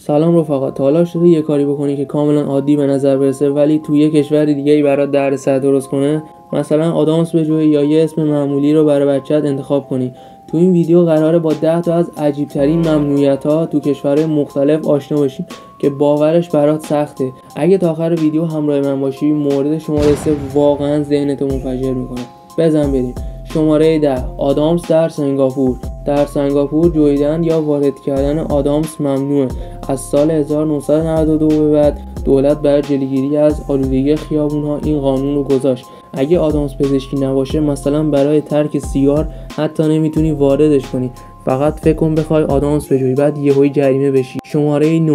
سلام رفقا، تا حالا شده یه کاری بکنی که کاملا عادی به نظر برسه ولی توی یه کشور دیگه ای برات دردسر درست کنه؟ مثلا آدامس بجوی یا یه اسم معمولی رو برای بچت انتخاب کنی. تو این ویدیو قراره با 10 تا از عجیب ترین ممنوعیت‌ها تو کشورهای مختلف آشنا بشیم که باورش برات سخته. اگه تا آخر ویدیو همراه من باشی، مورد شماره 3 واقعا ذهنتو منفجر میکنه. بزن بریم. شماره 10، آدامس در سنگاپور. در سنگاپور جویدن یا وارد کردن آدامس ممنوعه. از سال 1992 به بعد دولت برای جلوگیری از آلودگی خیابون‌ها این قانون رو گذاشت. اگه آدامس پزشکی نباشه، مثلا برای ترک سیگار حتی نمیتونی واردش کنی. فقط فکر کن بخوای آدامس بجویی بعد یهویی جریمه بشی. شماره 9،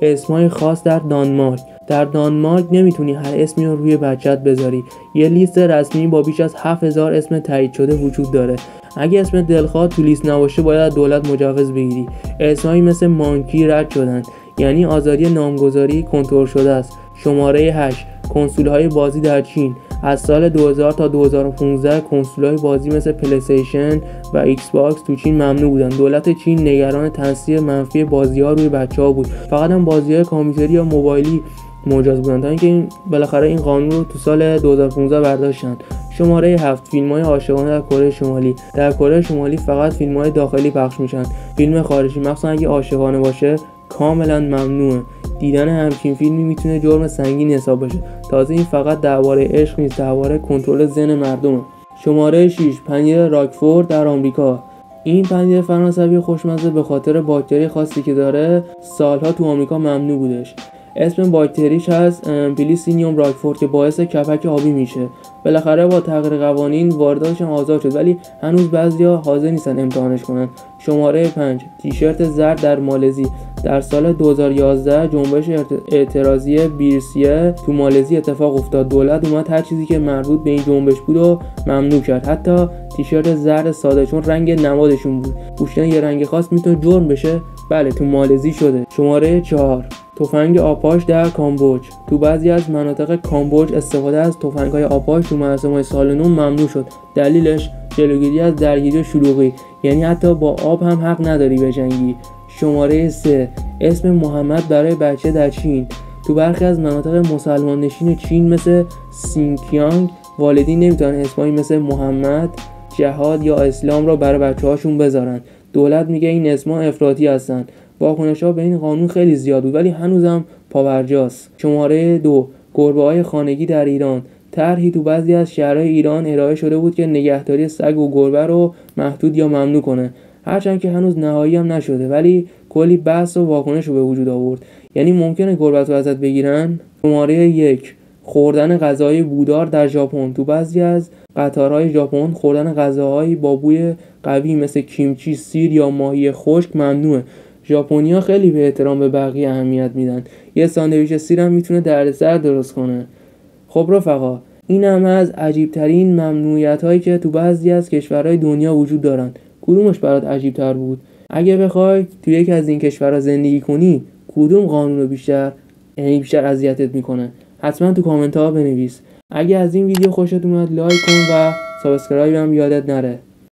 اسمای خاص در دانمارک. در دانمارک نمیتونی هر اسمی رو روی بچت بذاری. یه لیست رسمی با بیش از 7000 اسم تایید شده وجود داره. اگه اسم دلخواه تو لیست نباشه باید از دولت مجوز بگیری. اسمایی مثل مانکی رد شدن، یعنی آزادی نامگذاری کنترل شده است. شماره 8، کنسول‌های بازی در چین. از سال 2000 تا 2015 کنسول‌های بازی مثل پلی‌استیشن و ایکس باکس تو چین ممنوع بودن. دولت چین نگران تاثیر منفی بازی‌ها روی بچه‌ها بود. فقط هم بازی‌های کامپیوتری یا موبایلی مجاز بودن، تا اینکه بالاخره این قانون رو تو سال 2015 برداشتن. شماره 7، فیلم‌های عاشقانه در کره شمالی. در کره شمالی فقط فیلم‌های داخلی پخش میشن. فیلم خارجی، مخصوصا اگه عاشقانه باشه، کاملا ممنوعه. دیدن همچین فیلمی میتونه جرم سنگین حساب بشه. تازه این فقط درباره عشق نیست، درباره کنترل ذهن مردمه. شماره 6، پنیر راکفورد در آمریکا. این پنیر فرانسوی خوشمزه به خاطر باکتری خاصی که داره سالها تو آمریکا ممنوع بودش. اسم باکتریش هست پلیسینیوم راکفورد که باعث کپک آبی میشه. بالاخره با تغییر قوانین وارداتش آزاد شد، ولی هنوز بعضیا حاضر نیستن امتحانش کنن. شماره 5، تیشرت زرد در مالزی. در سال 2011 جنبش اعتراضی بیرسیه تو مالزی اتفاق افتاد. دولت اومد هر چیزی که مربوط به این جنبش بود رو ممنوع کرد، حتی تیشرت زرد ساده، چون رنگ نمادشون بود. پوشیدن یه رنگ خاص میتونه جرم بشه. بله، تو مالزی شده. شماره 4، تفنگ آپاش در کامبوج. تو بعضی از مناطق کامبوج استفاده از تفنگ‌های آپاش تو مراسم‌های سال نو ممنوع شد. دلیلش جلوگیری از درگیری و شلوغی، یعنی حتی با آب هم حق نداری بجنگی. شماره 3، اسم محمد برای بچه در چین. تو برخی از مناطق مسلمان نشین چین مثل سینکیانگ والدین نمیتونن اسمایی مثل محمد، جهاد یا اسلام را برای بچه‌هاشون بذارن. دولت میگه این اسما افراطی هستن. واکنش‌ها به این قانون خیلی زیاد بود ولی هنوزم پاورجاست. شماره 2، گربه‌های خانگی در ایران. طرحی تو بعضی از شهرهای ایران ارائه شده بود که نگهداری سگ و گربه رو محدود یا ممنوع کنه. هرچند که هنوز نهایی هم نشده ولی کلی بحث و واکنش رو به وجود آورد. یعنی ممکنه گربه رو ازت بگیرن. شماره 1، خوردن غذای بودار در ژاپن. تو بعضی از قطارهای ژاپن خوردن غذاهایی با بوی قوی مثل کیمچی، سیر یا ماهی خشک ممنوعه. ژاپنی‌ها خیلی به احترام به بقیه اهمیت میدن. یه ساندویچ سیر هم میتونه دردسر درست کنه. خب رفقا، این هم از عجیب ترین ممنوعیت هایی که تو بعضی از کشورهای دنیا وجود دارن. کدومش برات عجیب تر بود؟ اگه بخوای تو یکی از این کشورها زندگی کنی، کدوم قانون رو بیشتر اذیتت میکنه؟ حتما تو کامنت ها بنویس. اگه از این ویدیو خوشت اومد لایک کن و سابسکرایب هم یادت نره.